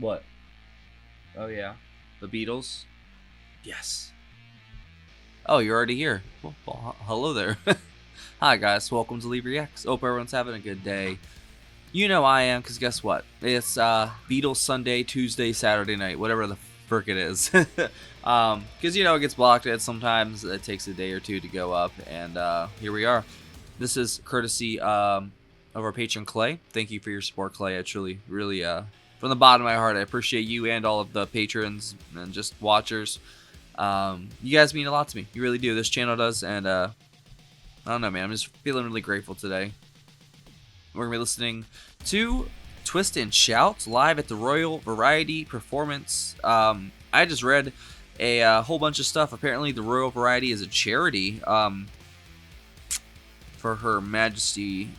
What? Oh, yeah. The Beatles? Yes. Oh, you're already here. Well, hello there. Hi, guys. Welcome to Leave Reacts. Hope everyone's having a good day. You know I am, because guess what? It's Beatles Sunday, Tuesday, Saturday night, whatever the frick it is. Because, you know, it gets blocked at sometimes. It takes a day or two to go up, and here we are. This is courtesy of our patron, Clay. Thank you for your support, Clay. I truly, really, from the bottom of my heart, I appreciate you and all of the patrons and just watchers. You guys mean a lot to me. You really do. This channel does, and I don't know, man. I'm just feeling really grateful today. We're going to be listening to Twist and Shout live at the Royal Variety Performance. I just read a whole bunch of stuff. Apparently, the Royal Variety is a charity for Her Majesty.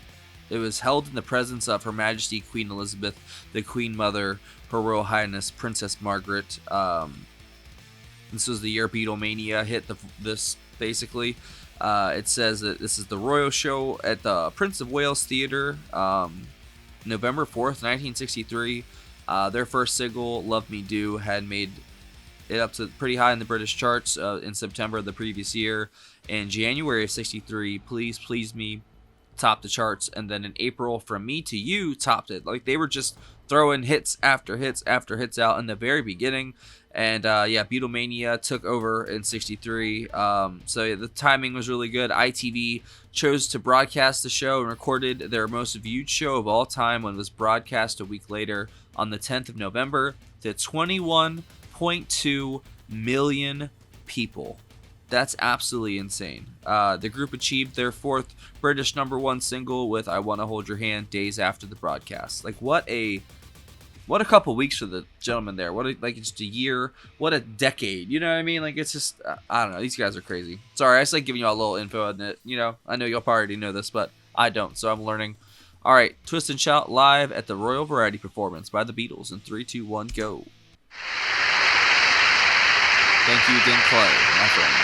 It was held in the presence of Her Majesty Queen Elizabeth, the Queen Mother, Her Royal Highness Princess Margaret. This was the year Beatlemania hit this, basically. It says that this is the royal show at the Prince of Wales Theatre, November 4th, 1963. Their first single, Love Me Do, had made it up to pretty high in the British charts in September of the previous year. In January of 63, Please Please Me topped the charts, and then in April, From Me to You topped it. Like, they were just throwing hits after hits after hits out in the very beginning. And yeah, Beatlemania took over in 63. So yeah, the timing was really good. ITV chose to broadcast the show and recorded their most viewed show of all time when it was broadcast a week later on the 10th of November to 21.2 million people. That's absolutely insane. The group achieved their fourth British #1 single with I Wanna Hold Your Hand days after the broadcast. Like, what a couple weeks for the gentleman there. Like just a year. What a decade. You know what I mean? Like, it's just, I don't know. These guys are crazy. Sorry, I just like giving you all a little info on it. You know, I know y'all probably already know this, but I don't, so I'm learning. All right, Twist and Shout live at the Royal Variety Performance by the Beatles in 3, 2, 1, go. Thank you again, Clay, my friend.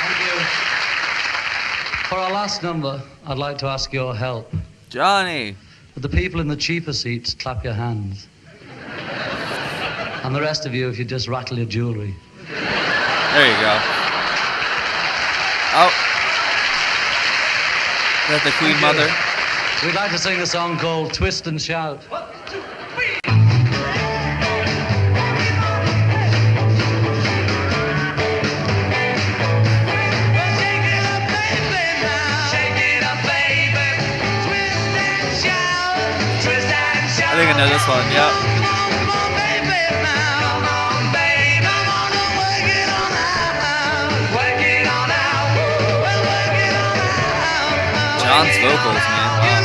Thank you. For our last number, I'd like to ask your help. Johnny. But the people in the cheaper seats, clap your hands. And the rest of you, if you just rattle your jewelry. There you go. Oh. Is that the Queen Mother? We'd like to sing a song called Twist and Shout. I think I know this one, yep. John's vocals, man. Wow.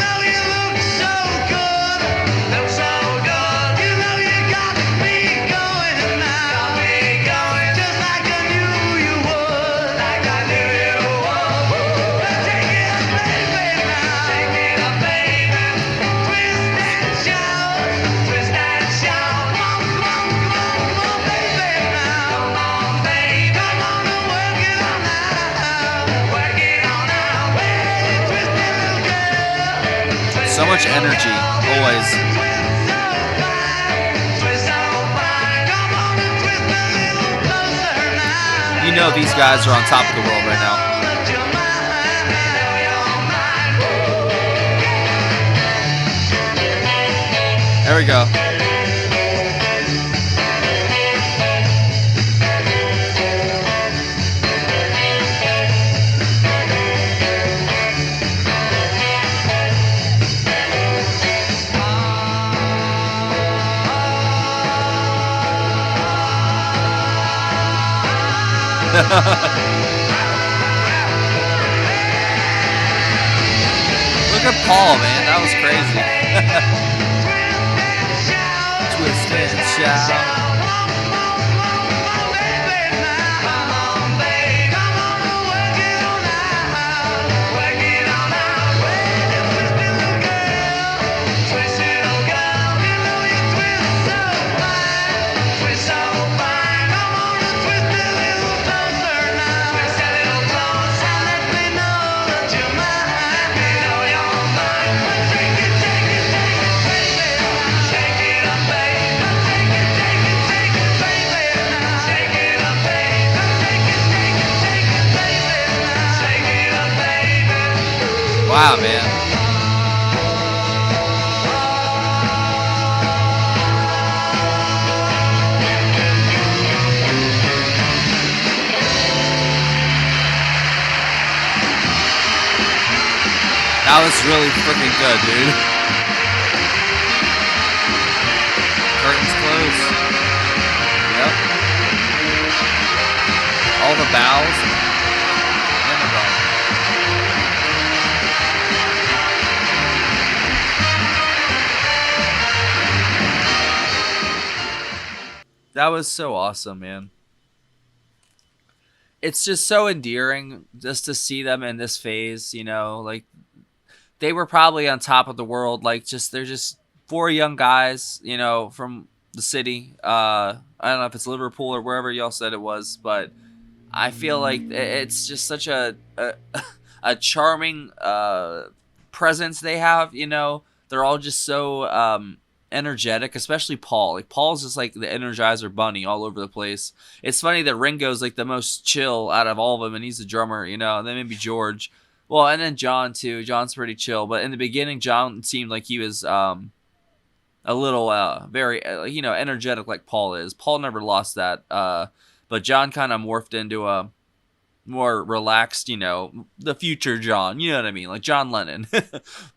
So much energy, always. You know these guys are on top of the world right now. There we go. Look at Paul, man. That was crazy. Twist and shout. Wow, man. That was really freaking good, dude. Curtains close. Yep. All the bows. And the bow. That was so awesome, man. It's just so endearing just to see them in this phase, you know, like they were probably on top of the world. Like, just they're just four young guys, you know, from the city. I don't know if it's Liverpool or wherever y'all said it was, but I feel like it's just such a charming presence they have. You know, they're all just so energetic, especially Paul. Like Paul's just like the Energizer Bunny all over the place. It's funny that Ringo's like the most chill out of all of them, and he's the drummer. You know, and then maybe George. Well, and then John too. John's pretty chill, but in the beginning, John seemed like he was a little very you know, energetic like Paul is. Paul never lost that, but John kind of morphed into a more relaxed, you know, the future John. You know what I mean, like John Lennon.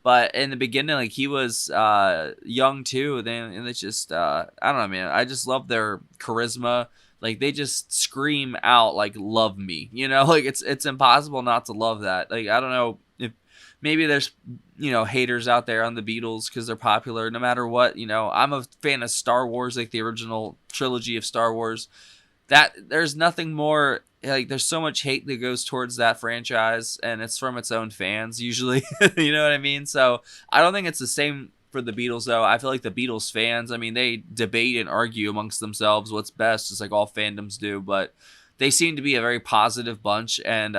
But in the beginning, like he was young too. Then and it's just I don't know, man. I just love their charisma. Like they just scream out like "love me," you know. Like it's impossible not to love that. Like I don't know if maybe there's, you know, haters out there on the Beatles because they're popular. No matter what, you know, I'm a fan of Star Wars, like the original trilogy of Star Wars. That there's nothing more, like there's so much hate that goes towards that franchise, and it's from its own fans usually. You know what I mean? So I don't think it's the same for the Beatles, though. I feel like the Beatles fans, I mean, they debate and argue amongst themselves what's best, just like all fandoms do, but they seem to be a very positive bunch, and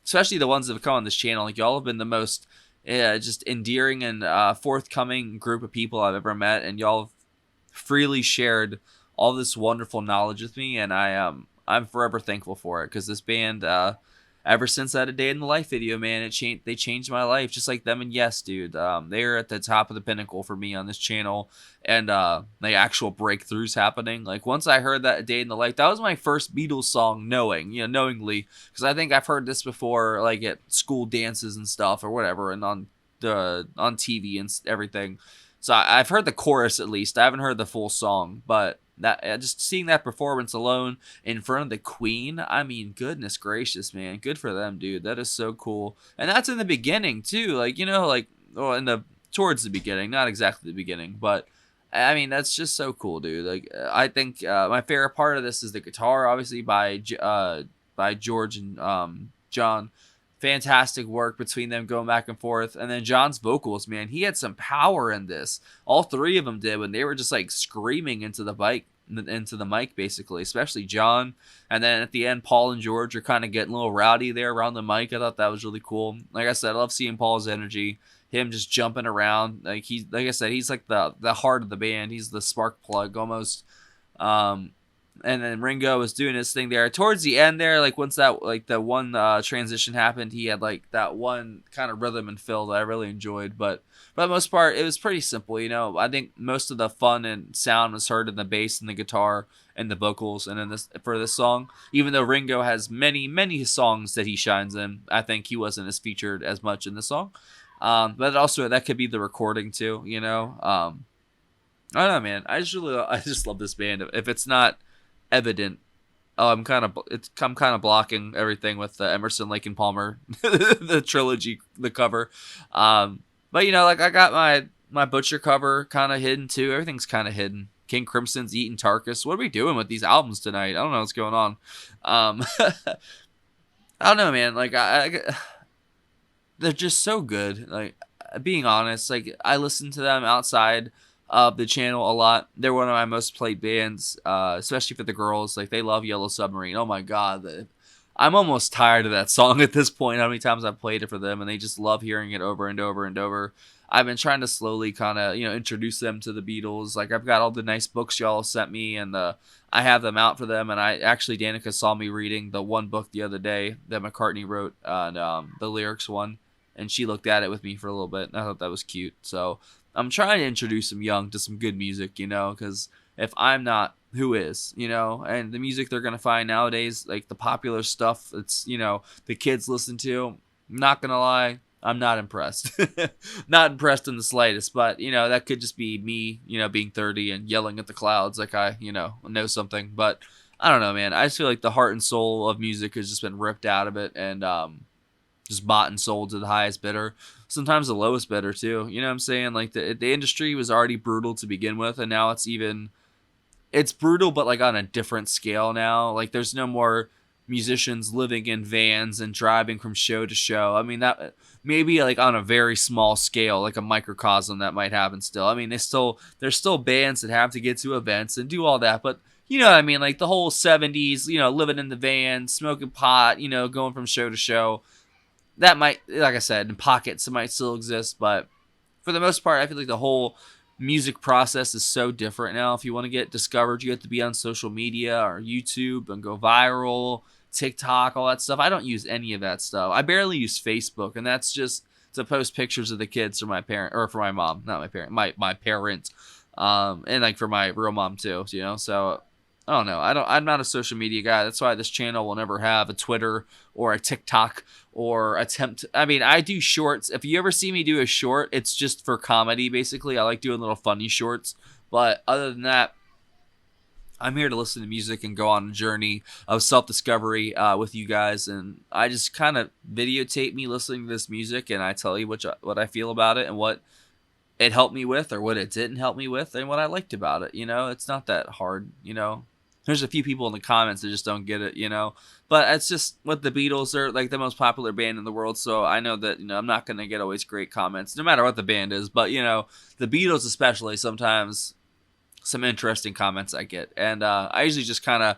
especially the ones that have come on this channel. Like, y'all have been the most just endearing and forthcoming group of people I've ever met, and y'all have freely shared all this wonderful knowledge with me, and I'm forever thankful for it, because this band, ever since that A Day in the Life video, man, they changed my life, just like them. And Yes, dude, they're at the top of the pinnacle for me on this channel, and like actual breakthroughs happening. Like once I heard that A Day in the Life, that was my first Beatles song knowingly, because I think I've heard this before, like at school dances and stuff or whatever, and on TV and everything. So I've heard the chorus at least. I haven't heard the full song, but that just seeing that performance alone in front of the Queen, I mean, goodness gracious, man, good for them, dude. That is so cool, and that's in the beginning too. Like, you know, like, well, towards the beginning, not exactly the beginning, but I mean, that's just so cool, dude. Like, I think my favorite part of this is the guitar, obviously by George and John. Fantastic work between them going back and forth. And then John's vocals, man, he had some power in this. All three of them did, when they were just like screaming into the mic basically, especially John. And then at the end, Paul and George are kind of getting a little rowdy there around the mic. I thought that was really cool. Like I said, I love seeing Paul's energy, him just jumping around. Like I said, he's like the heart of the band. He's the spark plug almost. And then Ringo was doing his thing there towards the end there. Like once that, like the one transition happened, he had like that one kind of rhythm and feel that I really enjoyed. But for the most part, it was pretty simple. You know, I think most of the fun and sound was heard in the bass and the guitar and the vocals. And in for this song, even though Ringo has many songs that he shines in, I think he wasn't as featured as much in the song. But also that could be the recording too. You know, I don't know, man. I just love this band. If it's not evident, I'm kind of blocking everything with Emerson, Lake and Palmer, the trilogy, the cover. But you know, like I got my Butcher cover kind of hidden too. Everything's kind of hidden. King Crimson's Eating Tarkus. What are we doing with these albums tonight? I don't know what's going on. I don't know, man. Like they're just so good. Like, being honest, like I listen to them outside of the channel a lot. They're one of my most played bands, especially for the girls. Like, they love Yellow Submarine. Oh my god, I'm almost tired of that song at this point. How many times I've played it for them, and they just love hearing it over and over and over. I've been trying to slowly kind of, you know, introduce them to the Beatles. Like, I've got all the nice books y'all sent me, and I have them out for them. And Danica saw me reading the one book the other day that McCartney wrote, the lyrics one. and she looked at it with me for a little bit, and I thought that was cute. So I'm trying to introduce them young to some good music, because if I'm not, who is, and the music they're going to find nowadays, like the popular stuff that's, the kids listen to, I'm not going to lie, I'm not impressed. Not impressed in the slightest, but, that could just be me, being 30 and yelling at the clouds like I, know something. But I don't know, man. I just feel like the heart and soul of music has just been ripped out of it and just bought and sold to the highest bidder. Sometimes the lowest bidder, too. You know what I'm saying? Like, the industry was already brutal to begin with, and now it's brutal, but like on a different scale now. Like, there's no more musicians living in vans and driving from show to show. I mean, that maybe like on a very small scale, like a microcosm, that might happen still. I mean, there's still bands that have to get to events and do all that, but you know what I mean? Like the whole 70s, living in the van, smoking pot, going from show to show. That might, like I said, in pockets, it might still exist, but for the most part, I feel like the whole music process is so different now. If you want to get discovered, you have to be on social media or YouTube and go viral, TikTok, all that stuff. I don't use any of that stuff. I barely use Facebook, and that's just to post pictures of the kids for my parent, or for my mom, not my parent, my parent, and like for my real mom too. So I don't know. I'm not a social media guy. That's why this channel will never have a Twitter or a TikTok or attempt. I mean, I do shorts. If you ever see me do a short, it's just for comedy, basically. I like doing little funny shorts. But other than that, I'm here to listen to music and go on a journey of self-discovery with you guys. And I just kind of videotape me listening to this music, and I tell you what I feel about it and what it helped me with or what it didn't help me with and what I liked about it. It's not that hard. There's a few people in the comments that just don't get it, but it's just what the Beatles are, like the most popular band in the world. So I know that, I'm not going to get always great comments no matter what the band is, but the Beatles, especially, sometimes some interesting comments I get. And I usually just kind of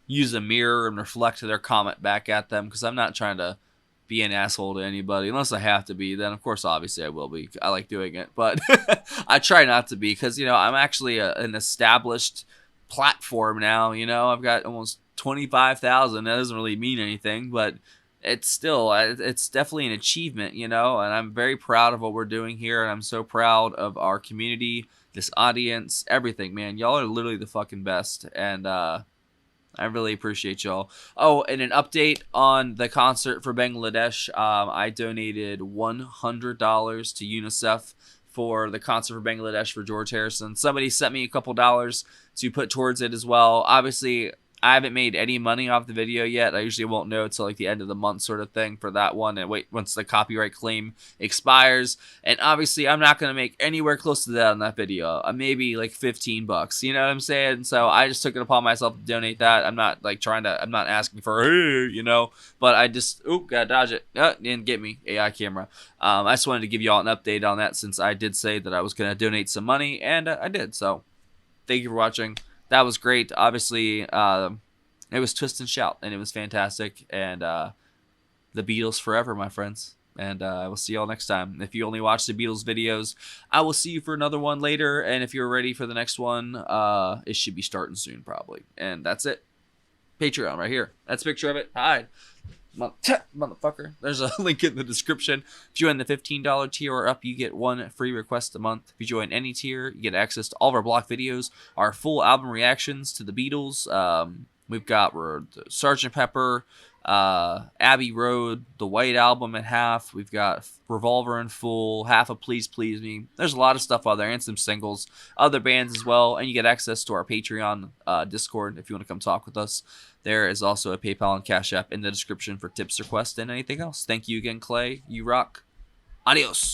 use a mirror and reflect their comment back at them, because I'm not trying to be an asshole to anybody unless I have to be. Then of course, obviously I will be. I like doing it, but I try not to be, because I'm actually an established platform now. I've got almost 25,000. That doesn't really mean anything, but it's definitely an achievement, and I'm very proud of what we're doing here, and I'm so proud of our community, this audience, everything, man. Y'all are literally the fucking best, and I really appreciate y'all. Oh, and an update on the concert for Bangladesh. I donated $100 to UNICEF for the concert for Bangladesh for George Harrison. Somebody sent me a couple dollars to put towards it as well. Obviously, I haven't made any money off the video yet. I usually won't know until like the end of the month sort of thing for that one, and wait once the copyright claim expires. And obviously, I'm not going to make anywhere close to that on that video. Maybe like $15. You know what I'm saying? So I just took it upon myself to donate that. I'm not like I'm not asking for, hey, but I just, gotta dodge it. Didn't get me, AI camera. I just wanted to give you all an update on that, since I did say that I was going to donate some money, and I did. So thank you for watching. That was great. Obviously, it was Twist and Shout, and it was fantastic. And the Beatles forever, my friends. And I will see y'all next time. If you only watch the Beatles videos, I will see you for another one later. And if you're ready for the next one, it should be starting soon, probably. And that's it. Patreon right here. That's a picture of it. Hide. Motherfucker. There's a link in the description. If you join the $15 tier or up, you get one free request a month. If you join any tier, you get access to all of our block videos, our full album reactions to the Beatles. We've got Sgt. Pepper, Abbey Road, the White Album at half. We've got Revolver in full, half of Please Please Me. There's a lot of stuff out there, and some singles, other bands as well. And you get access to our Patreon Discord if you want to come talk with us. There is also a PayPal and Cash App in the description for tips, requests, and anything else. Thank you again, Clay. You rock. Adios.